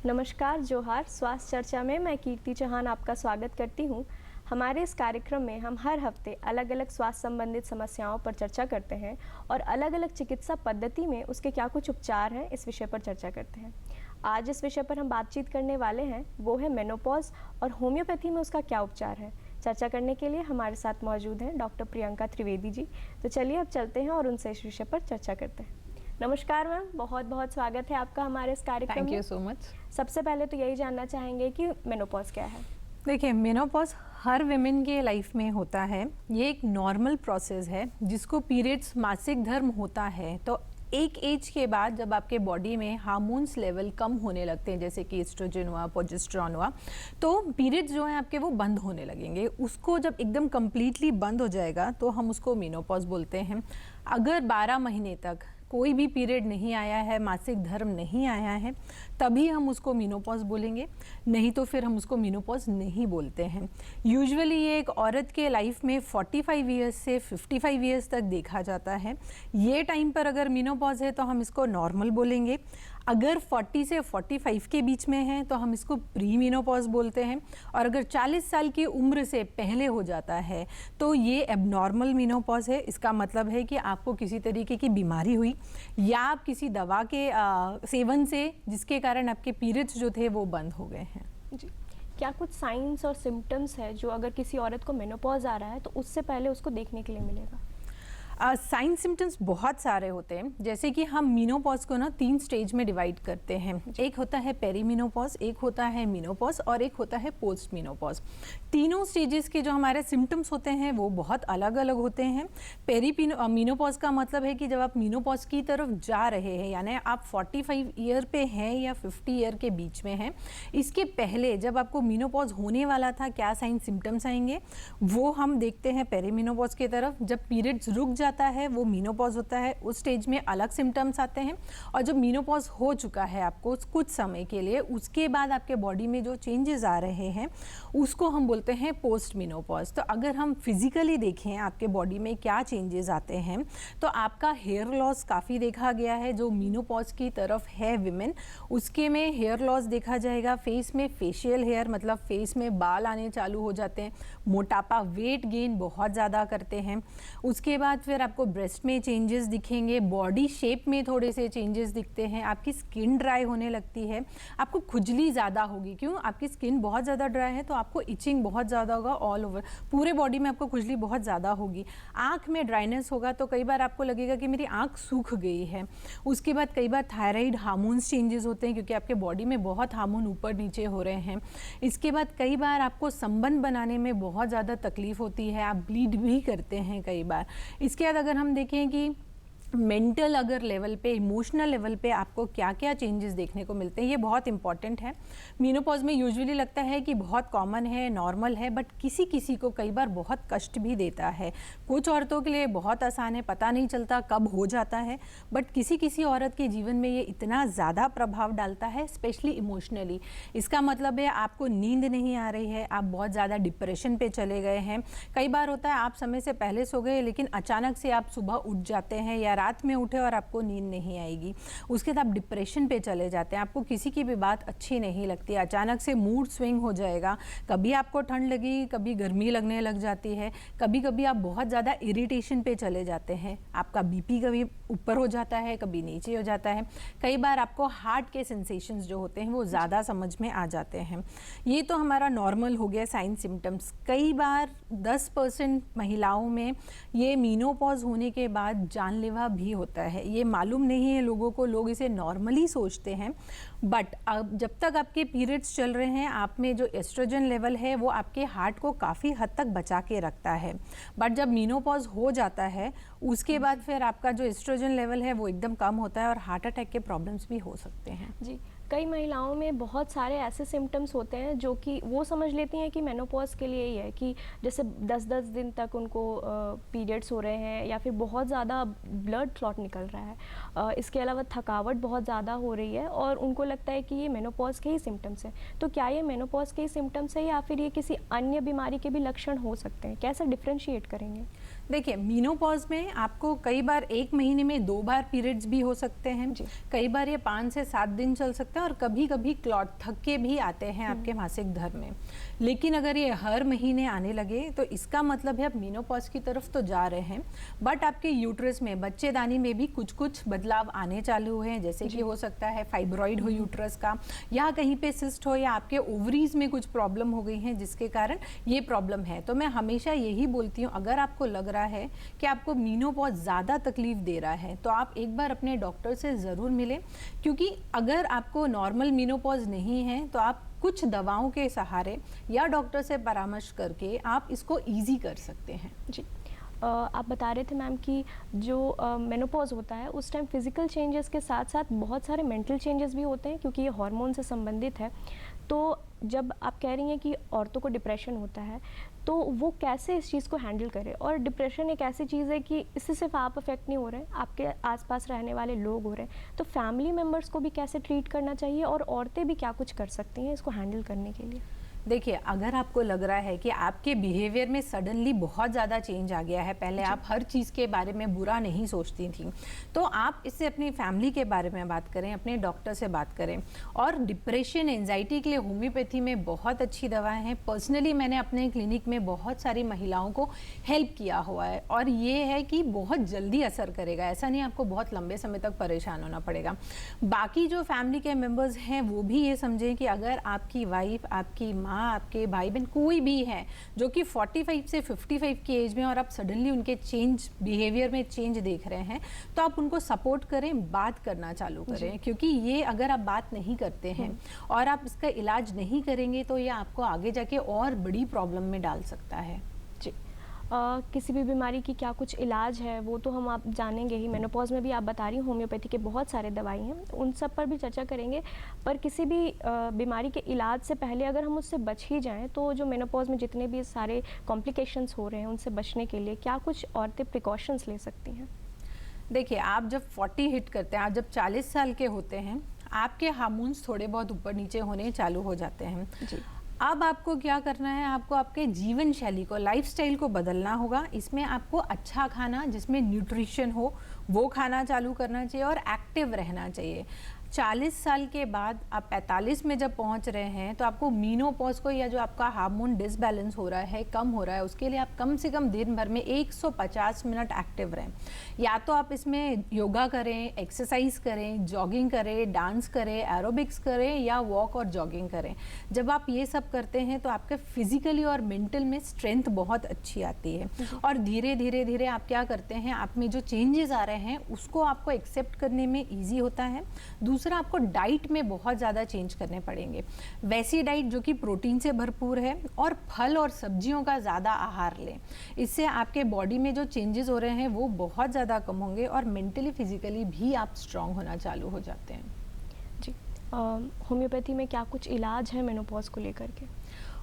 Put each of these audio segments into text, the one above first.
नमस्कार, जोहार। स्वास्थ्य चर्चा में मैं कीर्ति चौहान आपका स्वागत करती हूँ। हमारे इस कार्यक्रम में हम हर हफ्ते अलग अलग स्वास्थ्य संबंधित समस्याओं पर चर्चा करते हैं और अलग अलग चिकित्सा पद्धति में उसके क्या कुछ उपचार हैं इस विषय पर चर्चा करते हैं। आज इस विषय पर हम बातचीत करने वाले हैं वो है मेनोपॉज और होम्योपैथी में उसका क्या उपचार है। चर्चा करने के लिए हमारे साथ मौजूद हैं डॉक्टर प्रियंका त्रिवेदी जी। तो चलिए अब चलते हैं और उनसे इस विषय पर चर्चा करते हैं। नमस्कार मैम, बहुत बहुत स्वागत है आपका हमारे इस कार्यक्रम में। Thank you so much. सबसे पहले तो यही जानना चाहेंगे कि मेनोपॉज क्या है। देखिए, मेनोपॉज हर विमेन के लाइफ में होता है। ये एक नॉर्मल प्रोसेस है जिसको पीरियड्स मासिक धर्म होता है। तो एक एज के बाद जब आपके बॉडी में हार्मोन्स लेवल कम होने लगते हैं, जैसे कि एस्ट्रोजन हुआ, प्रोजेस्टेरॉन हुआ, तो पीरियड्स जो हैं आपके वो बंद होने लगेंगे। उसको जब एकदम कम्प्लीटली बंद हो जाएगा तो हम उसको मेनोपॉज बोलते हैं। अगर 12 महीने तक कोई भी पीरियड नहीं आया है, मासिक धर्म नहीं आया है, तभी हम उसको मेनोपॉज बोलेंगे, नहीं तो फिर हम उसको मेनोपॉज नहीं बोलते हैं। यूजुअली ये एक औरत के लाइफ में 45 ईयर्स से 55 ईयर्स तक देखा जाता है। ये टाइम पर अगर मेनोपॉज है तो हम इसको नॉर्मल बोलेंगे। अगर 40 से 45 के बीच में है तो हम इसको प्री मेनोपॉज बोलते हैं। और अगर 40 साल की उम्र से पहले हो जाता है तो ये एबनॉर्मल मेनोपॉज है। इसका मतलब है कि आपको किसी तरीके की बीमारी हुई या आप किसी दवा के सेवन से जिसके कारण आपके पीरियड्स जो थे वो बंद हो गए हैं। जी, क्या कुछ साइंस और सिम्टम्स है जो अगर किसी औरत को मेनोपॉज आ रहा है तो उससे पहले उसको देखने के लिए मिलेगा? साइन सिम्टम्स बहुत सारे होते हैं। जैसे कि हम मीनोपॉज को ना 3 स्टेज में डिवाइड करते हैं। एक होता है पेरीमीनोपॉज, एक होता है मीनोपॉज और एक होता है पोस्ट मीनोपॉज। तीनों स्टेजेस के जो हमारे सिम्टम्स होते हैं वो बहुत अलग अलग होते हैं। मीनोपॉज का मतलब है कि जब आप मीनोपॉज की तरफ जा रहे हैं, यानी आप 45 ईयर पे हैं या 50 ईयर के बीच में हैं, इसके पहले जब आपको मीनोपॉज होने वाला था क्या साइन सिम्टम्स आएंगे वो हम देखते हैं पेरीमीनोपॉज की तरफ। जब पीरियड्स रुक जाता है वो मीनोपॉज होता है। उस स्टेज में अलग सिम्टम्स आते हैं। और जब मीनोपॉज हो चुका है आपको कुछ समय के लिए, उसके बाद आपके बॉडी में जो चेंजेस आ रहे हैं उसको हम बोलते हैं पोस्ट मीनोपॉज। तो अगर हम फिजिकली देखें आपके बॉडी में क्या चेंजेस आते हैं तो आपका हेयर लॉस काफ़ी देखा गया है। जो मीनोपॉज की तरफ है विमेन, उसके में हेयर लॉस देखा जाएगा। फेस में फेशियल हेयर, मतलब फेस में बाल आने चालू हो जाते हैं। मोटापा, वेट गेन बहुत ज़्यादा करते हैं। उसके बाद फिर आपको ब्रेस्ट में चेंजेस दिखेंगे, बॉडी शेप में थोड़े से चेंजेस दिखते हैं, आपकी स्किन ड्राई होने लगती है, आपको खुजली ज़्यादा होगी। क्यों? आपकी स्किन बहुत ज़्यादा ड्राई है तो आपको इचिंग बहुत ज़्यादा होगा, ऑल ओवर पूरे बॉडी में आपको खुजली बहुत ज़्यादा होगी। आँख में ड्राइनेस होगा तो कई बार आपको लगेगा कि मेरी आँख सूख गई है। उसके बाद कई बार थायराइड हार्मोन्स चेंजेस होते हैं क्योंकि आपके बॉडी में बहुत हार्मोन ऊपर नीचे हो रहे हैं। इसके बाद कई बार आपको संबंध बनाने में बहुत ज़्यादा तकलीफ होती है, आप ब्लीड भी करते हैं कई बार। इसके बाद अगर हम देखें कि मेंटल अगर लेवल पे, इमोशनल लेवल पे आपको क्या क्या चेंजेस देखने को मिलते हैं, ये बहुत इंपॉर्टेंट है। मीनोपॉज में यूजुअली लगता है कि बहुत कॉमन है, नॉर्मल है, बट किसी किसी को कई बार बहुत कष्ट भी देता है। कुछ औरतों के लिए बहुत आसान है, पता नहीं चलता कब हो जाता है, बट किसी किसी औरत के जीवन में ये इतना ज़्यादा प्रभाव डालता है, स्पेशली इमोशनली। इसका मतलब है आपको नींद नहीं आ रही है, आप बहुत ज़्यादा डिप्रेशन पे चले गए हैं। कई बार होता है आप समय से पहले सो गए लेकिन अचानक से आप सुबह उठ जाते हैं या रात में उठे और आपको नींद नहीं आएगी। उसके बाद आप डिप्रेशन पे चले जाते हैं, आपको किसी की भी बात अच्छी नहीं लगती, अचानक से मूड स्विंग हो जाएगा। कभी आपको ठंड लगी, कभी गर्मी लगने लग जाती है, कभी कभी आप बहुत ज़्यादा इरिटेशन पे चले जाते हैं, आपका बीपी कभी ऊपर हो जाता है, कभी नीचे हो जाता है। कई बार आपको हार्ट के सेंसेशंस जो होते हैं वो ज़्यादा समझ में आ जाते हैं। ये तो हमारा नॉर्मल हो गया साइन सिम्टम्स। कई बार 10% महिलाओं में ये मीनोपॉज होने के बाद जानलेवा भी होता है। ये मालूम नहीं है लोगों को, लोग इसे नॉर्मली सोचते हैं, बट अब जब तक आपके पीरियड्स चल रहे हैं आप में जो एस्ट्रोजन लेवल है वो आपके हार्ट को काफ़ी हद तक बचा के रखता है। बट जब मीनोपॉज हो जाता है उसके बाद फिर आपका जो एस्ट्रोजन लेवल है वो एकदम कम होता है और हार्ट अटैक के प्रॉब्लम्स भी हो सकते हैं। जी, कई महिलाओं में बहुत सारे ऐसे सिम्टम्स होते हैं जो कि वो समझ लेती हैं कि मेनोपॉज के लिए ही है, कि जैसे 10-10 दिन तक उनको पीरियड्स हो रहे हैं या फिर बहुत ज़्यादा ब्लड क्लॉट निकल रहा है। इसके अलावा थकावट बहुत ज़्यादा हो रही है और उनको लगता है कि ये मेनोपॉज के ही सिम्टम्स हैं। तो क्या ये मेनोपॉज के ही सिम्टम्स है या फिर ये किसी अन्य बीमारी के भी लक्षण हो सकते हैं? कैसे डिफ्रेंशिएट करेंगे? देखिए, मीनोपॉज में आपको कई बार 1 महीने में 2 बार पीरियड्स भी हो सकते हैं, कई बार ये 5 से 7 दिन चल सकते हैं और कभी कभी क्लॉट थक्के भी आते हैं आपके मासिक धर्म में। लेकिन अगर ये हर महीने आने लगे तो इसका मतलब है आप मीनोपॉज की तरफ तो जा रहे हैं, बट आपके यूट्रस में, बच्चेदानी में भी कुछ कुछ बदलाव आने चालू हुए हैं। जैसे कि हो सकता है फाइब्रॉइड हो यूट्रस का, या कहीं पे सिस्ट हो, या आपके ओवरीज में कुछ प्रॉब्लम हो गई है जिसके कारण ये प्रॉब्लम है। तो मैं हमेशा यही बोलती हूँ, अगर आपको लग रहा है कि आपको मीनोपॉज ज़्यादा तकलीफ दे रहा है तो आप एक बार अपने डॉक्टर से ज़रूर मिलें, क्योंकि अगर आपको नॉर्मल मीनोपॉज नहीं है तो आप कुछ दवाओं के सहारे या डॉक्टर से परामर्श करके आप इसको ईजी कर सकते हैं। जी, आप बता रहे थे मैम कि जो मेनोपॉज होता है उस टाइम फिजिकल चेंजेस के साथ साथ बहुत सारे मेंटल चेंजेस भी होते हैं, क्योंकि ये हार्मोन से संबंधित है। तो जब आप कह रही हैं कि औरतों को डिप्रेशन होता है, तो वो कैसे इस चीज़ को हैंडल करें? और डिप्रेशन एक ऐसी चीज़ है कि इससे सिर्फ आप अफेक्ट नहीं हो रहे हैं, आपके आसपास रहने वाले लोग हो रहे हैं। तो फैमिली मेम्बर्स को भी कैसे ट्रीट करना चाहिए और औरतें भी क्या कुछ कर सकती हैं इसको हैंडल करने के लिए? देखिए, अगर आपको लग रहा है कि आपके बिहेवियर में सडनली बहुत ज़्यादा चेंज आ गया है, पहले आप हर चीज़ के बारे में बुरा नहीं सोचती थी, तो आप इससे अपनी फैमिली के बारे में बात करें, अपने डॉक्टर से बात करें। और डिप्रेशन, एंजाइटी के लिए होम्योपैथी में बहुत अच्छी दवाएं हैं। पर्सनली मैंने अपने क्लिनिक में बहुत सारी महिलाओं को हेल्प किया हुआ है, और ये है कि बहुत जल्दी असर करेगा, ऐसा नहीं आपको बहुत लंबे समय तक परेशान होना पड़ेगा। बाकी जो फैमिली के मेम्बर्स हैं वो भी ये समझें कि अगर आपकी वाइफ, आपकी माँ, आपके भाई बहन कोई भी है जो कि 45 से 55 की एज में, और आप सडनली उनके चेंज, बिहेवियर में चेंज देख रहे हैं, तो आप उनको सपोर्ट करें, बात करना चालू करें। क्योंकि ये अगर आप बात नहीं करते हैं और आप इसका इलाज नहीं करेंगे तो ये आपको आगे जाके और बड़ी प्रॉब्लम में डाल सकता है। जी, किसी भी बीमारी की क्या कुछ इलाज है वो तो हम आप जानेंगे ही। मेनोपॉज में भी आप बता रही हैं होम्योपैथी के बहुत सारे दवाई हैं, उन सब पर भी चर्चा करेंगे। पर किसी भी बीमारी के इलाज से पहले अगर हम उससे बच ही जाएं, तो जो मेनोपॉज में जितने भी सारे कॉम्प्लिकेशंस हो रहे हैं उनसे बचने के लिए क्या कुछ औरतें प्रिकॉशंस ले सकती हैं? देखिए, आप जब 40 हिट करते हैं, आप जब 40 साल के होते हैं, आपके हार्मोन्स थोड़े बहुत ऊपर नीचे होने चालू हो जाते हैं। जी, अब आपको क्या करना है, आपको आपके जीवन शैली को, लाइफस्टाइल को बदलना होगा। इसमें आपको अच्छा खाना जिसमें न्यूट्रिशन हो वो खाना चालू करना चाहिए और एक्टिव रहना चाहिए। 40 साल के बाद आप 45 में जब पहुंच रहे हैं तो आपको मीनोपॉज को, या जो आपका हार्मोन डिसबैलेंस हो रहा है, कम हो रहा है, उसके लिए आप कम से कम दिन भर में 150 मिनट एक्टिव रहें। या तो आप इसमें योगा करें, एक्सरसाइज करें, जॉगिंग करें, डांस करें, एरोबिक्स करें, या वॉक और जॉगिंग करें। जब आप ये सब करते हैं तो आपके फिजिकली और मेंटल में स्ट्रेंथ बहुत अच्छी आती है, और धीरे धीरे धीरे आप क्या करते हैं, आप में जो चेंजेस आ रहे हैं उसको आपको एक्सेप्ट करने में ईजी होता है। दूसरा, आपको डाइट में बहुत ज़्यादा चेंज करने पड़ेंगे। वैसी डाइट जो कि प्रोटीन से भरपूर है, और फल और सब्जियों का ज़्यादा आहार लें। इससे आपके बॉडी में जो चेंजेस हो रहे हैं वो बहुत ज़्यादा कम होंगे, और मेंटली फिजिकली भी आप स्ट्रांग होना चालू हो जाते हैं। जी, होम्योपैथी में क्या कुछ इलाज है मेनोपॉज को लेकर के?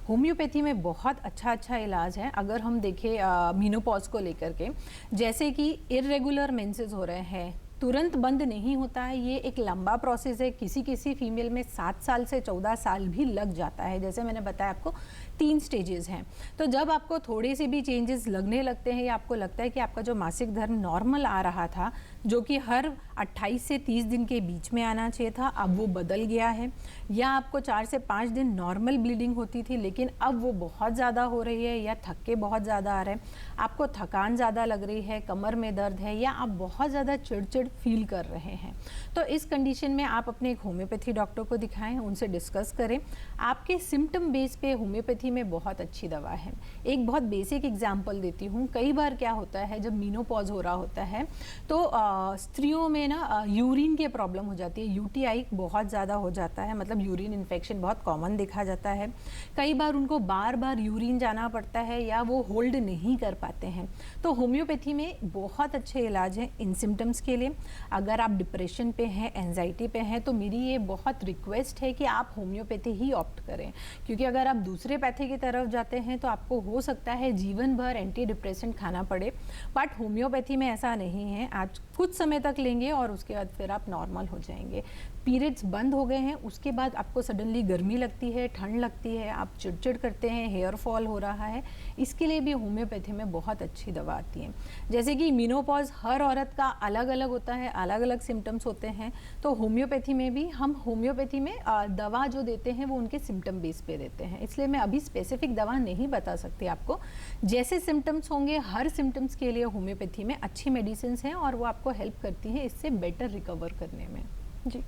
होम्योपैथी में बहुत अच्छा इलाज है। अगर हम देखें मीनोपॉज को लेकर के, जैसे कि इर्रेगुलर मेंसेस हो रहे हैं, तुरंत बंद नहीं होता है, ये एक लंबा प्रोसेस है। किसी फीमेल में 7 साल से 14 साल भी लग जाता है। जैसे मैंने बताया आपको 3 स्टेजेस हैं। तो जब आपको थोड़े से भी चेंजेस लगने लगते हैं, या आपको लगता है कि आपका जो मासिक धर्म नॉर्मल आ रहा था, जो कि हर 28 से 30 दिन के बीच में आना चाहिए था, अब वो बदल गया है, या आपको 4 से 5 दिन नॉर्मल ब्लीडिंग होती थी लेकिन अब वो बहुत ज़्यादा हो रही है, या थक्के बहुत ज़्यादा आ रहे हैं, आपको थकान ज़्यादा लग रही है, कमर में दर्द है, या आप बहुत ज़्यादा चिड़चिड़ फील कर रहे हैं, तो इस कंडीशन में आप अपने एक होम्योपैथी डॉक्टर को दिखाएं, उनसे डिस्कस करें। आपके सिम्टम बेस पे होम्योपैथी में बहुत अच्छी दवा है। एक बहुत बेसिक एग्जांपल देती हूँ। कई बार क्या होता है, जब मीनोपॉज हो रहा होता है तो स्त्रियों में ना यूरिन की प्रॉब्लम हो जाती है, यूटीआई बहुत ज़्यादा हो जाता है, मतलब यूरिन इन्फेक्शन बहुत कॉमन देखा जाता है। कई बार उनको बार बार यूरिन जाना पड़ता है, या वो होल्ड नहीं कर पाते हैं। तो होम्योपैथी में बहुत अच्छे इलाज हैं इन सिम्टम्स के लिए। अगर आप डिप्रेशन पे हैं, एंजाइटी पे हैं, तो मेरी ये बहुत रिक्वेस्ट है कि आप होम्योपैथी ही ऑप्ट करें, क्योंकि अगर आप दूसरे एलोपैथी की तरफ जाते हैं तो आपको हो सकता है जीवन भर एंटी डिप्रेसेंट खाना पड़े, बट होम्योपैथी में ऐसा नहीं है। आज कुछ समय तक लेंगे और उसके बाद फिर आप नॉर्मल हो जाएंगे। पीरियड्स बंद हो गए हैं, उसके बाद आपको सडनली गर्मी लगती है, ठंड लगती है, आप चिड़चिड़ करते हैं, हेयर फॉल हो रहा है, इसके लिए भी होम्योपैथी में बहुत अच्छी दवा आती है। जैसे कि मेनोपॉज हर औरत का अलग अलग होता है, अलग अलग सिम्टम्स होते हैं, तो होम्योपैथी में भी हम होम्योपैथी में दवा जो देते हैं वो उनके सिम्टम बेस पे देते हैं, इसलिए मैं अभी स्पेसिफिक दवा नहीं बता सकती आपको। जैसे सिम्टम्स होंगे हर सिम्टम्स के लिए होम्योपैथी में अच्छी मेडिसिन हैं और वो आपको हेल्प करती हैं इससे बेटर रिकवर करने में। जी,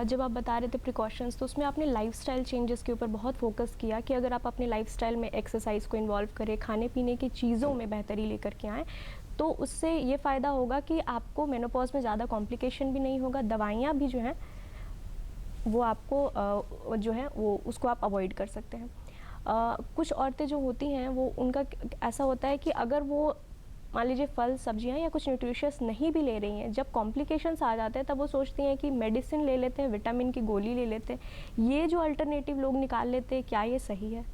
जब आप बता रहे थे प्रिकॉशंस, तो उसमें आपने लाइफस्टाइल चेंजेस के ऊपर बहुत फोकस किया कि अगर आप अपने लाइफस्टाइल में एक्सरसाइज को इन्वॉल्व करें, खाने पीने की चीज़ों में बेहतरी लेकर के आएँ, तो उससे ये फ़ायदा होगा कि आपको मेनोपॉज में ज़्यादा कॉम्प्लिकेशन भी नहीं होगा, दवाइयाँ भी जो हैं वो आपको जो है वो उसको आप अवॉइड कर सकते हैं। कुछ औरतें जो होती हैं वो उनका ऐसा होता है कि अगर वो मान लीजिए फल सब्जियां या कुछ न्यूट्रिशियस नहीं भी ले रही हैं, जब कॉम्प्लिकेशंस आ जाते हैं तब वो सोचती हैं कि मेडिसिन ले लेते हैं, विटामिन की गोली ले लेते हैं। ये जो अल्टरनेटिव लोग निकाल लेते हैं, क्या ये सही है?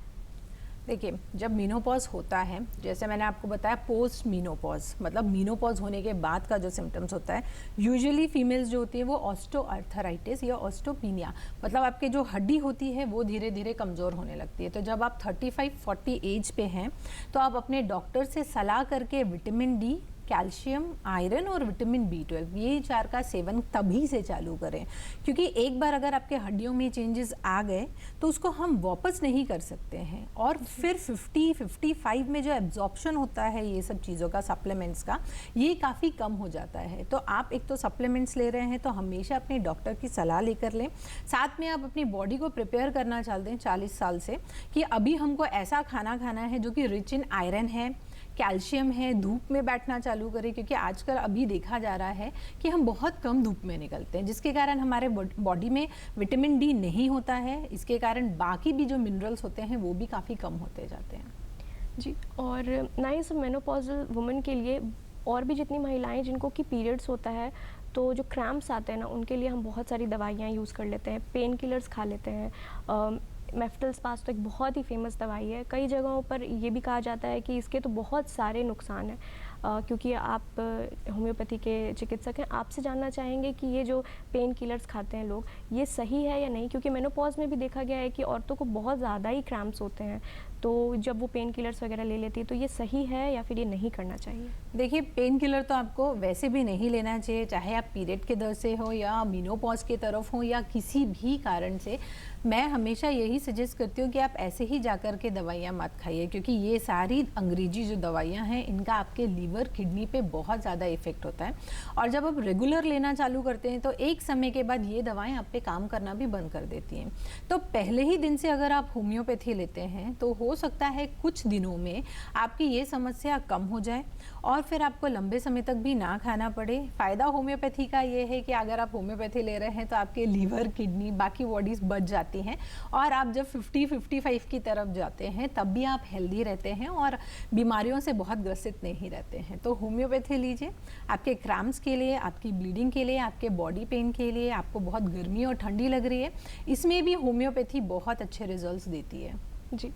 देखिए, जब मीनोपॉज होता है, जैसे मैंने आपको बताया पोस्ट मीनोपॉज, मतलब मीनोपॉज होने के बाद का जो सिम्टम्स होता है, यूजुअली फीमेल्स जो होती है वो ऑस्टोआर्थराइटिस या ऑस्टोपीनिया, मतलब आपके जो हड्डी होती है वो धीरे धीरे कमज़ोर होने लगती है। तो जब आप 35-40 एज पे हैं तो आप अपने डॉक्टर से सलाह करके विटामिन डी, कैल्शियम, आयरन और विटामिन B12 ये 4 का सेवन तभी से चालू करें, क्योंकि एक बार अगर आपके हड्डियों में चेंजेस आ गए तो उसको हम वापस नहीं कर सकते हैं। और फिर 50-55 में जो एब्जॉर्प्शन होता है ये सब चीज़ों का, सप्लीमेंट्स का, ये काफ़ी कम हो जाता है। तो आप एक तो सप्लीमेंट्स ले रहे हैं तो हमेशा अपने डॉक्टर की सलाह लेकर लें। साथ में आप अपनी बॉडी को प्रिपेयर करना चाहते हैं 40 साल से कि अभी हमको ऐसा खाना खाना है जो कि रिच इन आयरन है, कैल्शियम है, धूप में बैठना चालू करें, क्योंकि आजकल अभी देखा जा रहा है कि हम बहुत कम धूप में निकलते हैं, जिसके कारण हमारे बॉडी में विटामिन डी नहीं होता है। इसके कारण बाकी भी जो मिनरल्स होते हैं वो भी काफ़ी कम होते जाते हैं। जी, और ना ही सिर्फ मेनोपॉजल वुमेन के लिए, और भी जितनी महिलाएं जिनको कि पीरियड्स होता है तो जो क्रैम्प्स आते हैं ना, उनके लिए हम बहुत सारी दवाइयाँ यूज़ कर लेते हैं, पेन किलर्स खा लेते हैं। मेफ्टल्स्पास तो एक बहुत ही फेमस दवाई है। कई जगहों पर ये भी कहा जाता है कि इसके तो बहुत सारे नुकसान हैं। क्योंकि आप होम्योपैथी के चिकित्सक हैं, आपसे जानना चाहेंगे कि ये जो पेन किलर्स खाते हैं लोग, ये सही है या नहीं? क्योंकि मेनोपॉज में भी देखा गया है कि औरतों को बहुत ज़्यादा ही क्रैम्प्स होते हैं, तो जब वो पेन किलर्स वगैरह ले लेती है तो ये सही है या फिर ये नहीं करना चाहिए? देखिए, पेन किलर तो आपको वैसे भी नहीं लेना चाहिए, चाहे आप पीरियड के दर से हो या मीनोपॉज की तरफ हो या किसी भी कारण से। मैं हमेशा यही सजेस्ट करती हूँ कि आप ऐसे ही जाकर के दवाइयाँ मत खाइए, क्योंकि ये सारी अंग्रेजी जो दवाइयाँ हैं इनका आपके लीवर, किडनी पे बहुत ज़्यादा इफेक्ट होता है। और जब आप रेगुलर लेना चालू करते हैं तो एक समय के बाद ये दवाएं आप पे काम करना भी बंद कर देती हैं। तो पहले ही दिन से अगर आप होम्योपैथी लेते हैं तो हो सकता है कुछ दिनों में आपकी ये समस्या कम हो जाए और फिर आपको लंबे समय तक भी ना खाना पड़े। फ़ायदा होम्योपैथी का ये है कि अगर आप होम्योपैथी ले रहे हैं तो आपके लीवर, किडनी, बाकी बॉडीज़ बच जाती हैं और आप जब 50-55 की तरफ जाते हैं तब भी आप हेल्दी रहते हैं और बीमारियों से बहुत ग्रसित नहीं रहते हैं। तो होम्योपैथी लीजिए, आपके क्रैम्प्स के लिए, आपकी ब्लीडिंग के लिए, आपके बॉडी पेन के लिए, आपको बहुत गर्मी और ठंडी लग रही है, इसमें भी होम्योपैथी बहुत अच्छे रिजल्ट्स देती है। जी,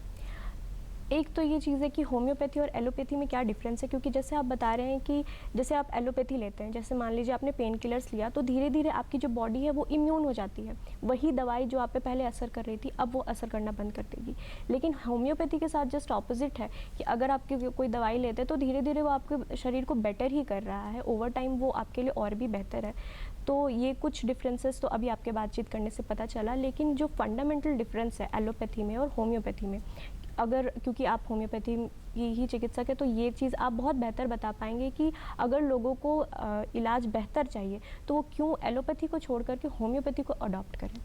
एक तो ये चीज़ है कि होम्योपैथी और एलोपैथी में क्या डिफरेंस है, क्योंकि जैसे आप बता रहे हैं कि जैसे आप एलोपैथी लेते हैं, जैसे मान लीजिए आपने पेन किलर्स लिया तो धीरे धीरे आपकी जो बॉडी है वो इम्यून हो जाती है, वही दवाई जो आप पे पहले असर कर रही थी अब वो असर करना बंद कर देगी। लेकिन होम्योपैथी के साथ जस्ट ऑपोजिट है कि अगर आप कोई दवाई लेते हैं तो धीरे धीरे वो आपके शरीर को बेटर ही कर रहा है, ओवर टाइम वो आपके लिए और भी बेहतर है। तो ये कुछ डिफरेंसेस तो अभी आपके बातचीत करने से पता चला, लेकिन जो फंडामेंटल डिफरेंस है एलोपैथी में और होम्योपैथी में, अगर क्योंकि आप होम्योपैथी की ही चिकित्सक है तो ये चीज़ आप बहुत बेहतर बता पाएंगे कि अगर लोगों को इलाज बेहतर चाहिए तो वो क्यों एलोपैथी को छोड़ करके होम्योपैथी को अडॉप्ट करें?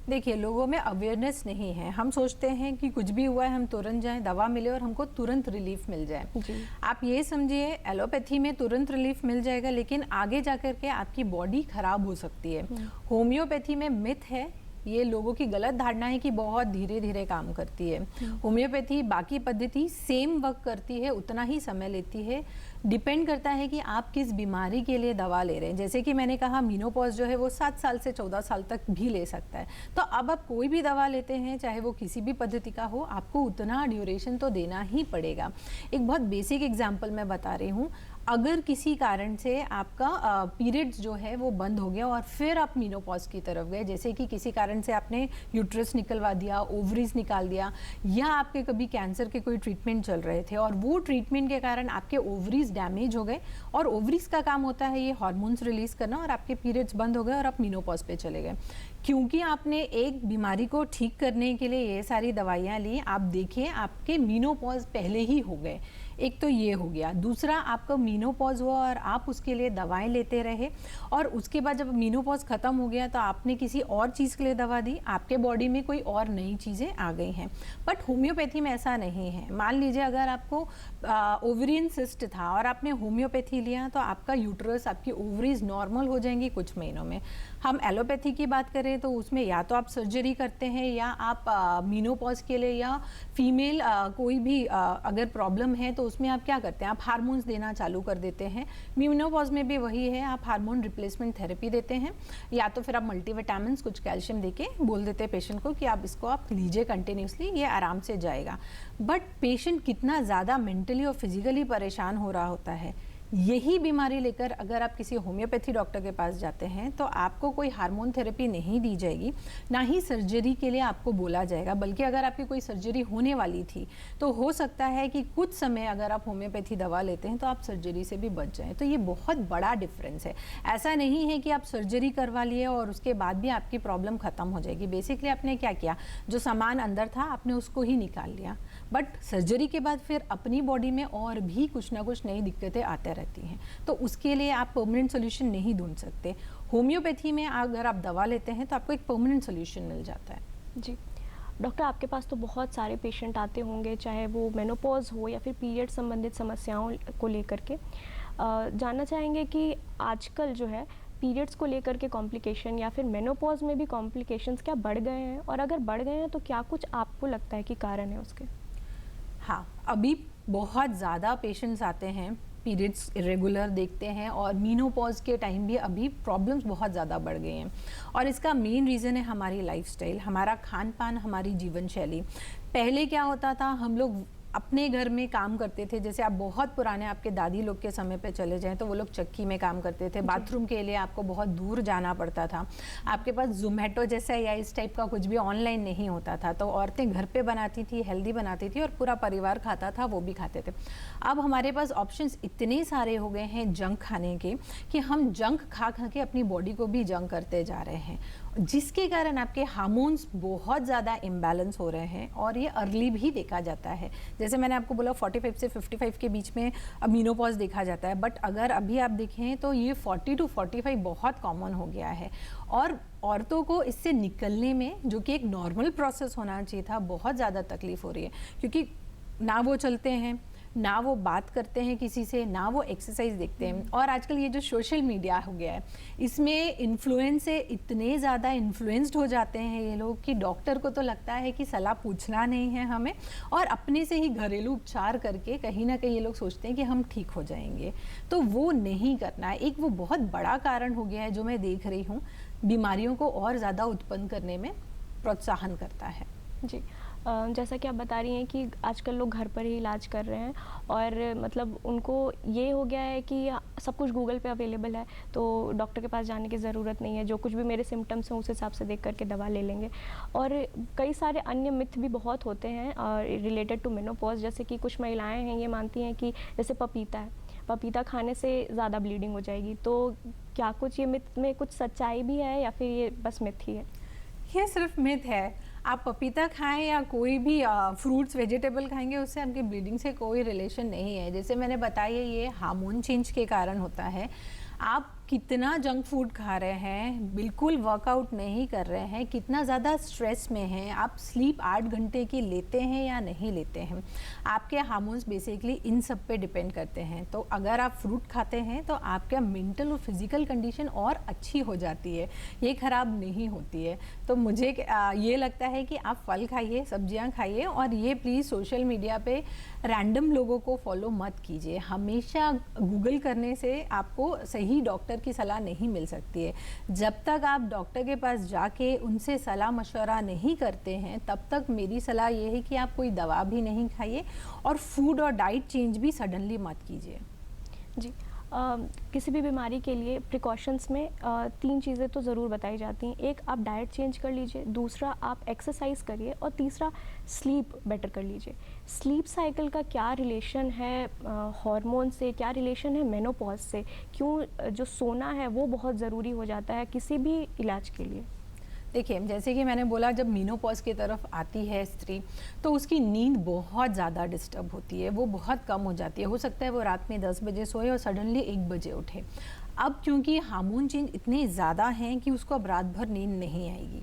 देखिए, लोगों में अवेयरनेस नहीं है। हम सोचते हैं कि कुछ भी हुआ है हम तुरंत जाएं, दवा मिले और हमको तुरंत रिलीफ मिल जाए। जी। आप ये समझिए, एलोपैथी में तुरंत रिलीफ मिल जाएगा लेकिन आगे जाकर के आपकी बॉडी खराब हो सकती है। होम्योपैथी में मिथ है, ये लोगों की गलत धारणा है कि बहुत धीरे धीरे काम करती है। होम्योपैथी बाकी पद्धति सेम वर्क करती है, उतना ही समय लेती है। डिपेंड करता है कि आप किस बीमारी के लिए दवा ले रहे हैं। जैसे कि मैंने कहा मेनोपॉज जो है वो 7 साल से 14 साल तक भी ले सकता है। तो अब आप कोई भी दवा लेते हैं, चाहे वो किसी भी पद्धति का हो, आपको उतना ड्यूरेशन तो देना ही पड़ेगा। एक बहुत बेसिक एग्जांपल मैं बता रही हूँ। अगर किसी कारण से आपका पीरियड्स जो है वो बंद हो गया और फिर आप मेनोपॉज की तरफ गए, जैसे कि किसी कारण से आपने यूट्रस निकलवा दिया, ओवरीज निकाल दिया, या आपके कभी कैंसर के कोई ट्रीटमेंट चल रहे थे और वो ट्रीटमेंट के कारण आपके ओवरीज डैमेज हो गए, और ओवरीज का काम होता है ये हार्मोन्स रिलीज करना, और आपके पीरियड्स बंद हो गए और आप मेनोपॉज पे चले गए। क्योंकि आपने एक बीमारी को ठीक करने के लिए ये सारी दवाइयाँ ली, आप देखिए आपके मेनोपॉज पहले ही हो गए। एक तो ये हो गया। दूसरा, आपका मेनोपॉज हुआ और आप उसके लिए दवाएं लेते रहे, और उसके बाद जब मेनोपॉज ख़त्म हो गया तो आपने किसी और चीज़ के लिए दवा दी, आपके बॉडी में कोई और नई चीज़ें आ गई हैं। बट होम्योपैथी में ऐसा नहीं है। मान लीजिए अगर आपको ओवरियन सिस्ट था और आपने होम्योपैथी लिया, तो आपका यूट्रस, आपकी ओवरीज नॉर्मल हो जाएंगी कुछ महीनों में। हम एलोपैथी की बात करें तो उसमें या तो आप सर्जरी करते हैं, या आप मेनोपॉज के लिए, या फीमेल कोई भी अगर प्रॉब्लम है तो उसमें आप क्या करते हैं, आप हार्मोन्स देना चालू कर देते हैं। मेनोपॉज में भी वही है, आप हार्मोन रिप्लेसमेंट थेरेपी देते हैं, या तो फिर आप मल्टीविटामिन्स, कुछ कैल्शियम देके बोल देते हैं पेशेंट को कि आप इसको आप लीजिए कंटिन्यूसली, ये आराम से जाएगा। बट पेशेंट कितना ज़्यादा मेंटली और फिजिकली परेशान हो रहा होता है, यही बीमारी लेकर अगर आप किसी होम्योपैथी डॉक्टर के पास जाते हैं तो आपको कोई हार्मोन थेरेपी नहीं दी जाएगी, ना ही सर्जरी के लिए आपको बोला जाएगा। बल्कि अगर आपकी कोई सर्जरी होने वाली थी तो हो सकता है कि कुछ समय अगर आप होम्योपैथी दवा लेते हैं तो आप सर्जरी से भी बच जाएं। तो ये बहुत बड़ा डिफरेंस है। ऐसा नहीं है कि आप सर्जरी करवा लिए और उसके बाद भी आपकी प्रॉब्लम खत्म हो जाएगी। बेसिकली आपने क्या किया, जो सामान अंदर था आपने उसको ही निकाल लिया, बट सर्जरी के बाद फिर अपनी बॉडी में और भी कुछ ना कुछ नई दिक्कतें आते रहती हैं। तो उसके लिए आप परमानेंट सोल्यूशन नहीं ढूंढ सकते। होम्योपैथी में अगर आप दवा लेते हैं तो आपको एक परमानेंट सोल्यूशन मिल जाता है। जी डॉक्टर, आपके पास तो बहुत सारे पेशेंट आते होंगे, चाहे वो मेनोपॉज हो या फिर पीरियड संबंधित समस्याओं को लेकर के। जानना चाहेंगे कि आजकल जो है पीरियड्स को लेकर के कॉम्प्लिकेशन या फिर मेनोपॉज में भी कॉम्प्लिकेशंस क्या बढ़ गए हैं, और अगर बढ़ गए हैं तो क्या कुछ आपको लगता है कि कारण है उसके? हाँ, अभी बहुत ज़्यादा पेशेंट्स आते हैं, पीरियड्स इरेगुलर देखते हैं, और मेनोपॉज के टाइम भी अभी प्रॉब्लम्स बहुत ज़्यादा बढ़ गए हैं। और इसका मेन रीज़न है हमारी लाइफस्टाइल, हमारा खान पान, हमारी जीवन शैली। पहले क्या होता था, हम लोग अपने घर में काम करते थे। जैसे आप बहुत पुराने आपके दादी लोग के समय पे चले जाएं तो वो लोग चक्की में काम करते थे। बाथरूम के लिए आपको बहुत दूर जाना पड़ता था। आपके पास जोमेटो जैसा या इस टाइप का कुछ भी ऑनलाइन नहीं होता था, तो औरतें घर पे बनाती थी, हेल्दी बनाती थी, और पूरा परिवार खाता था, वो भी खाते थे। अब हमारे पास ऑप्शंस इतने सारे हो गए हैं जंक खाने के कि हम जंक खा खा के अपनी बॉडी को भी जंक करते जा रहे हैं, जिसके कारण आपके हार्मोन्स बहुत ज़्यादा इम्बैलेंस हो रहे हैं। और ये अर्ली भी देखा जाता है। जैसे मैंने आपको बोला 45 से 55 के बीच में मेनोपॉज देखा जाता है, बट अगर अभी आप देखें तो ये 40 to 45 बहुत कॉमन हो गया है। और औरतों को इससे निकलने में, जो कि एक नॉर्मल प्रोसेस होना चाहिए था, बहुत ज़्यादा तकलीफ हो रही है। क्योंकि ना वो चलते हैं, ना वो बात करते हैं किसी से, ना वो एक्सरसाइज देखते हैं। और आजकल ये जो सोशल मीडिया हो गया है, इसमें इन्फ्लुएंस से इतने ज़्यादा इन्फ्लुएंस्ड हो जाते हैं ये लोग कि डॉक्टर को तो लगता है कि सलाह पूछना नहीं है हमें, और अपने से ही घरेलू उपचार करके कहीं ना कहीं ये लोग सोचते हैं कि हम ठीक हो जाएंगे। तो वो नहीं करना है। एक वो बहुत बड़ा कारण हो गया है जो मैं देख रही हूँ, बीमारियों को और ज़्यादा उत्पन्न करने में प्रोत्साहन करता है। जी, जैसा कि आप बता रही हैं कि आजकल लोग घर पर ही इलाज कर रहे हैं, और मतलब उनको ये हो गया है कि सब कुछ गूगल पे अवेलेबल है, तो डॉक्टर के पास जाने की ज़रूरत नहीं है, जो कुछ भी मेरे सिम्टम्स हैं उस हिसाब से देख करके दवा ले लेंगे। और कई सारे अन्य मिथ भी बहुत होते हैं रिलेटेड टू मेनोपॉज। जैसे कि कुछ महिलाएं हैं ये मानती हैं कि जैसे पपीता है, पपीता खाने से ज़्यादा ब्लीडिंग हो जाएगी। तो क्या कुछ ये मिथ में कुछ सच्चाई भी है, या फिर ये बस मिथ ही है? ये सिर्फ मिथ है। आप पपीता खाएं या कोई भी फ्रूट्स वेजिटेबल खाएंगे, उससे आपकी ब्लीडिंग से कोई रिलेशन नहीं है। जैसे मैंने बताया, ये हार्मोन चेंज के कारण होता है। आप कितना जंक फूड खा रहे हैं, बिल्कुल वर्कआउट नहीं कर रहे हैं, कितना ज़्यादा स्ट्रेस में हैं, आप स्लीप 8 घंटे की लेते हैं या नहीं लेते हैं, आपके हार्मोन्स बेसिकली इन सब पे डिपेंड करते हैं। तो अगर आप फ्रूट खाते हैं तो आपका मेंटल और फिजिकल कंडीशन और अच्छी हो जाती है, ये ख़राब नहीं होती है। तो मुझे ये लगता है कि आप फल खाइए, सब्जियां खाइए, और ये प्लीज़ सोशल मीडिया पे रैंडम लोगों को फॉलो मत कीजिए। हमेशा गूगल करने से आपको सही डॉक्टर की सलाह नहीं मिल सकती है। जब तक आप डॉक्टर के पास जाके उनसे सलाह मशवरा नहीं करते हैं, तब तक मेरी सलाह ये है कि आप कोई दवा भी नहीं खाइए और फूड और डाइट चेंज भी सडनली मत कीजिए। जी, किसी भी बीमारी के लिए प्रिकॉशंस में 3 चीज़ें तो ज़रूर बताई जाती हैं। एक, आप डाइट चेंज कर लीजिए, दूसरा आप एक्सरसाइज करिए, और तीसरा स्लीप बेटर कर लीजिए। स्लीप साइकिल का क्या रिलेशन है हार्मोन से, क्या रिलेशन है मेनोपॉज से? क्यों जो सोना है वो बहुत ज़रूरी हो जाता है किसी भी इलाज के लिए? देखिए, जैसे कि मैंने बोला, जब मीनोपॉज की तरफ आती है स्त्री, तो उसकी नींद बहुत ज़्यादा डिस्टर्ब होती है, वो बहुत कम हो जाती है। हो सकता है वो रात में 10 बजे सोए और सडनली 1 बजे उठे। अब क्योंकि हार्मोन चेंज इतने ज़्यादा हैं कि उसको अब रात भर नींद नहीं आएगी,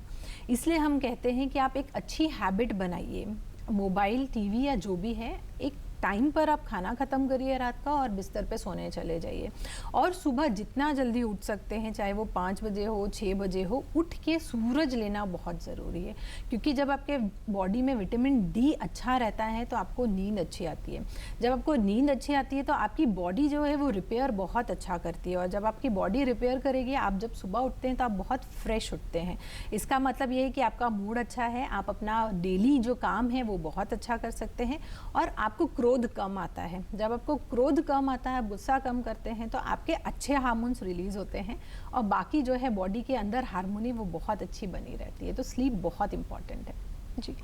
इसलिए हम कहते हैं कि आप एक अच्छी हैबिट बनाइए। मोबाइल, टीवी या जो भी है, एक टाइम पर आप खाना ख़त्म करिए रात का और बिस्तर पे सोने चले जाइए। और सुबह जितना जल्दी उठ सकते हैं, चाहे वो 5 बजे हो, 6 बजे हो, उठ के सूरज लेना बहुत ज़रूरी है, क्योंकि जब आपके बॉडी में विटामिन डी अच्छा रहता है तो आपको नींद अच्छी आती है। जब आपको नींद अच्छी आती है तो आपकी बॉडी जो है वो रिपेयर बहुत अच्छा करती है, और जब आपकी बॉडी रिपेयर करेगी, आप जब सुबह उठते हैं तो आप बहुत फ्रेश उठते हैं। इसका मतलब ये है कि आपका मूड अच्छा है, आप अपना डेली जो काम है वो बहुत अच्छा कर सकते हैं, और आपको क्रोध कम आता है। जब आपको क्रोध कम आता है, आप गुस्सा कम करते हैं, तो आपके अच्छे हार्मोन्स रिलीज होते हैं, और बाकी जो है बॉडी के अंदर हार्मोनी वो बहुत अच्छी बनी रहती है। तो स्लीप बहुत इंपॉर्टेंट है। जी,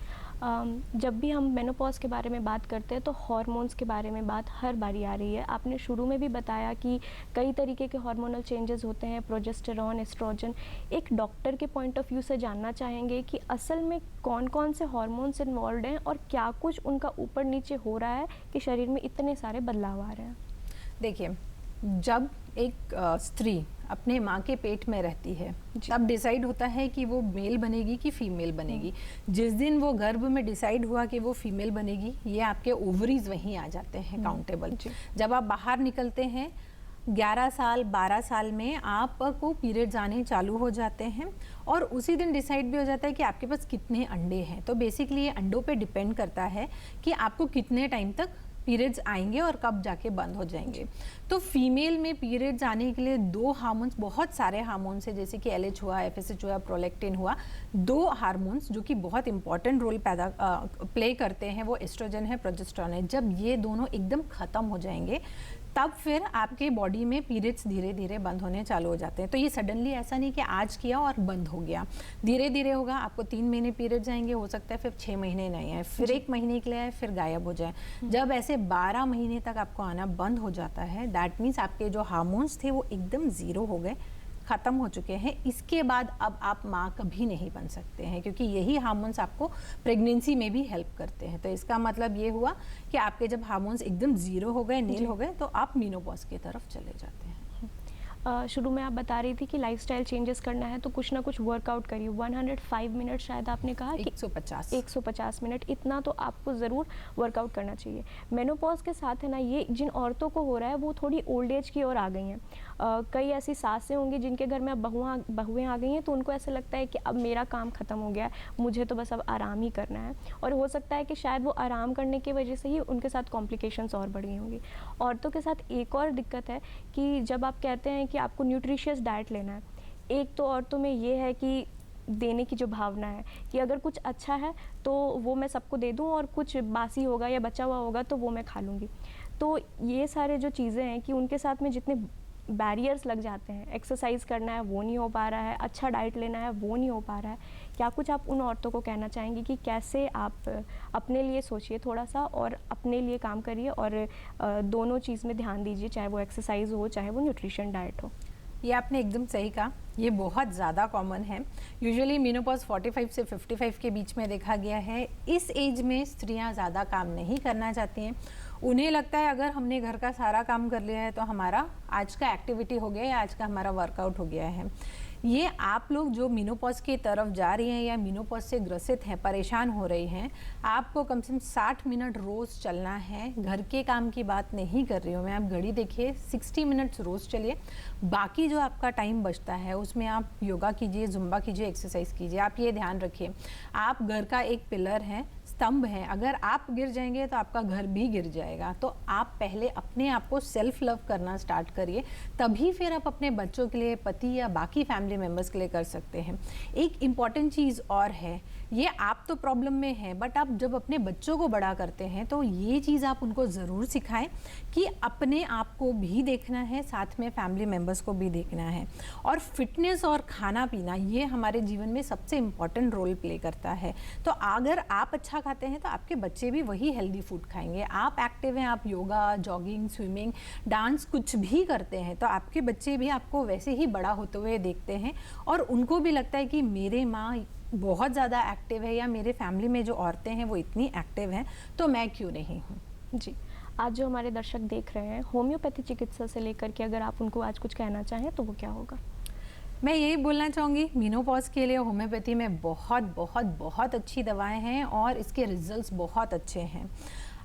जब भी हम मेनोपॉज के बारे में बात करते हैं तो हार्मोन्स के बारे में बात हर बारी आ रही है। आपने शुरू में भी बताया कि कई तरीके के हार्मोनल चेंजेस होते हैं, प्रोजेस्टेरॉन, एस्ट्रोजन। एक डॉक्टर के पॉइंट ऑफ व्यू से जानना चाहेंगे कि असल में कौन कौन से हार्मोन्स इन्वॉल्व हैं और क्या कुछ उनका ऊपर नीचे हो रहा है कि शरीर में इतने सारे बदलाव आ रहे हैं? देखिए, जब एक स्त्री अपने माँ के पेट में रहती है, तब डिसाइड होता है कि वो मेल बनेगी कि फीमेल बनेगी। जिस दिन वो गर्भ में डिसाइड हुआ कि वो फीमेल बनेगी, ये आपके ओवरीज वहीं आ जाते हैं काउंटेबल। जब आप बाहर निकलते हैं 11 साल 12 साल में आपको पीरियड्स आने चालू हो जाते हैं, और उसी दिन डिसाइड भी हो जाता है कि आपके पास कितने अंडे हैं। तो बेसिकली ये अंडों पे डिपेंड करता है कि आपको कितने टाइम तक पीरियड्स आएंगे और कब जाके बंद हो जाएंगे। तो फीमेल में पीरियड्स आने के लिए 2 हार्मोन्स, बहुत सारे हार्मोन्स है, जैसे कि LH हुआ, FSH हुआ, प्रोलैक्टिन हुआ, 2 हार्मोन्स जो कि बहुत इंपॉर्टेंट रोल प्ले करते हैं, वो एस्ट्रोजन है, प्रोजेस्टेरॉन है। जब ये दोनों एकदम ख़त्म हो जाएंगे, तब फिर आपके बॉडी में पीरियड्स धीरे धीरे बंद होने चालू हो जाते हैं। तो ये सडनली ऐसा नहीं कि आज किया और बंद हो गया, धीरे धीरे होगा। आपको 3 महीने पीरियड्स आएंगे, हो सकता है फिर 6 महीने नहीं आए, फिर 1 महीने के लिए आए, फिर गायब हो जाए। जब ऐसे 12 महीने तक आपको आना बंद हो जाता है, दैट मीन्स आपके जो हार्मोन्स थे वो एकदम ज़ीरो हो गए, ख़त्म हो चुके हैं। इसके बाद अब आप माँ कभी नहीं बन सकते हैं, क्योंकि यही हार्मोन्स आपको प्रेगनेंसी में भी हेल्प करते हैं। तो इसका मतलब ये हुआ कि आपके जब हार्मोन्स एकदम ज़ीरो हो गए, नील हो गए, तो आप मीनोपॉज की तरफ चले जाते हैं। शुरू में आप बता रही थी कि लाइफस्टाइल चेंजेस करना है तो कुछ ना कुछ वर्कआउट करिए। 105 मिनट शायद आपने कहा कि 150 मिनट, इतना तो आपको ज़रूर वर्कआउट करना चाहिए। मेनोपॉज के साथ है ना, ये जिन औरतों को हो रहा है वो थोड़ी ओल्ड एज की ओर आ गई हैं। कई ऐसी सासें होंगी जिनके घर में अब बहुएँ आ गई हैं, तो उनको ऐसा लगता है कि अब मेरा काम ख़त्म हो गया है, मुझे तो बस अब आराम ही करना है। और हो सकता है कि शायद वो आराम करने की वजह से ही उनके साथ कॉम्प्लिकेशंस और बढ़ गई होंगी। औरतों के साथ एक और दिक्कत है कि जब आप कहते हैं कि आपको न्यूट्रिशियस डाइट लेना है, एक तो औरतों में ये है कि देने की जो भावना है कि अगर कुछ अच्छा है तो वो मैं सबको दे दूं, और कुछ बासी होगा या बचा हुआ होगा तो वो मैं खा लूँगी। तो ये सारे जो चीज़ें हैं कि उनके साथ में जितने बैरियर्स लग जाते हैं, एक्सरसाइज करना है वो नहीं हो पा रहा है, अच्छा डाइट लेना है वो नहीं हो पा रहा है, क्या कुछ आप उन औरतों को कहना चाहेंगी कि कैसे आप अपने लिए सोचिए थोड़ा सा और अपने लिए काम करिए, और दोनों चीज़ में ध्यान दीजिए, चाहे वो एक्सरसाइज हो चाहे वो न्यूट्रिशन डाइट हो? ये आपने एकदम सही कहा, ये बहुत ज़्यादा कॉमन है। यूजुअली मीनोपॉज 45 से 55 के बीच में देखा गया है। इस एज में स्त्रियां ज़्यादा काम नहीं करना चाहती हैं, उन्हें लगता है अगर हमने घर का सारा काम कर लिया है तो हमारा आज का एक्टिविटी हो गया है, आज का हमारा वर्कआउट हो गया है। ये आप लोग जो मेनोपॉज की तरफ जा रही हैं या मेनोपॉज से ग्रसित हैं, परेशान हो रही हैं, आपको कम से कम 60 मिनट रोज़ चलना है। घर के काम की बात नहीं कर रही हूँ मैं, आप घड़ी देखिए, 60 मिनट्स रोज़ चलिए। बाकी जो आपका टाइम बचता है उसमें आप योगा कीजिए, जुम्बा कीजिए, एक्सरसाइज कीजिए। आप ये ध्यान रखिए, आप घर का एक पिलर हैं, स्तंभ हैं, अगर आप गिर जाएंगे तो आपका घर भी गिर जाएगा। तो आप पहले अपने आप को सेल्फ लव करना स्टार्ट करिए, तभी फिर आप अपने बच्चों के लिए, पति या बाकी फैमिली मेम्बर्स के लिए कर सकते हैं। एक इम्पॉर्टेंट चीज़ और है, ये आप तो प्रॉब्लम में हैं, बट आप जब अपने बच्चों को बड़ा करते हैं तो ये चीज़ आप उनको ज़रूर सिखाएं कि अपने आप को भी देखना है, साथ में फैमिली मेम्बर्स को भी देखना है। और फिटनेस और खाना पीना, ये हमारे जीवन में सबसे इम्पॉर्टेंट रोल प्ले करता है। तो अगर आप अच्छा खाते हैं तो आपके बच्चे भी वही हेल्दी फूड खाएंगे। आप एक्टिव हैं, आप योगा, जॉगिंग, स्विमिंग, डांस कुछ भी करते हैं तो आपके बच्चे भी आपको वैसे ही बड़ा होते हुए देखते हैं और उनको भी लगता है कि मेरे माँ बहुत ज़्यादा एक्टिव है या मेरे फैमिली में जो औरतें हैं वो इतनी एक्टिव हैं, तो मैं क्यों नहीं हूँ। जी, आज जो हमारे दर्शक देख रहे हैं, होम्योपैथी चिकित्सा से लेकर के अगर आप उनको आज कुछ कहना चाहें तो वो क्या होगा? मैं यही बोलना चाहूँगी, मेनोपॉज के लिए होम्योपैथी में बहुत बहुत बहुत अच्छी दवाएं हैं और इसके रिजल्ट्स बहुत अच्छे हैं।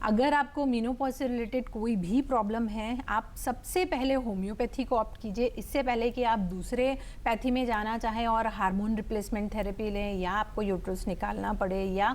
अगर आपको मेनोपॉज से रिलेटेड कोई भी प्रॉब्लम है, आप सबसे पहले होम्योपैथी को ऑप्ट कीजिए, इससे पहले कि आप दूसरे पैथी में जाना चाहें और हार्मोन रिप्लेसमेंट थेरेपी लें या आपको यूट्रस निकालना पड़े या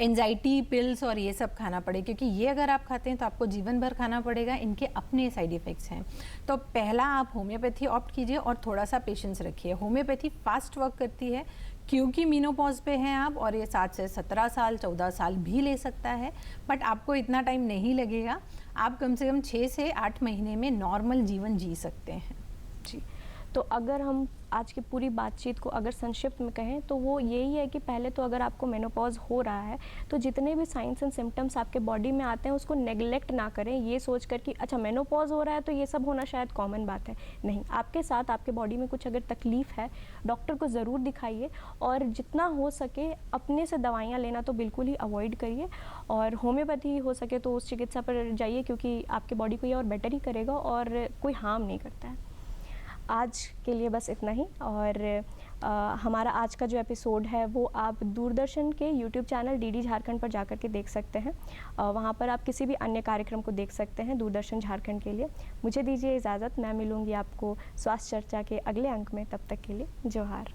एंजाइटी पिल्स और ये सब खाना पड़े, क्योंकि ये अगर आप खाते हैं तो आपको जीवन भर खाना पड़ेगा, इनके अपने साइड इफ़ेक्ट्स हैं। तो पहला आप होम्योपैथी ऑप्ट कीजिए और थोड़ा सा पेशेंस रखिए। होम्योपैथी फास्ट वर्क करती है क्योंकि मेनोपॉज पे हैं आप, और ये 7 से 17 साल 14 साल भी ले सकता है, बट आपको इतना टाइम नहीं लगेगा। आप कम से कम 6 से 8 महीने में नॉर्मल जीवन जी सकते हैं। जी, तो अगर हम आज की पूरी बातचीत को अगर संक्षिप्त में कहें तो वो यही है कि पहले तो अगर आपको मेनोपॉज हो रहा है तो जितने भी साइंस एंड सिम्टम्स आपके बॉडी में आते हैं उसको नेग्लेक्ट ना करें, ये सोच कर कि अच्छा मेनोपॉज हो रहा है तो ये सब होना शायद कॉमन बात है। नहीं, आपके साथ आपके बॉडी में कुछ अगर तकलीफ़ है, डॉक्टर को ज़रूर दिखाइए और जितना हो सके अपने से दवाइयाँ लेना तो बिल्कुल ही अवॉइड करिए और होम्योपैथी हो सके तो उस चिकित्सा पर जाइए, क्योंकि आपके बॉडी को ये और बेटर ही करेगा और कोई हार्म नहीं करता है। आज के लिए बस इतना ही, और हमारा आज का जो एपिसोड है वो आप दूरदर्शन के YouTube चैनल DD झारखंड पर जाकर के देख सकते हैं। वहाँ पर आप किसी भी अन्य कार्यक्रम को देख सकते हैं दूरदर्शन झारखंड के लिए। मुझे दीजिए इजाज़त, मैं मिलूँगी आपको स्वास्थ्य चर्चा के अगले अंक में, तब तक के लिए जोहार।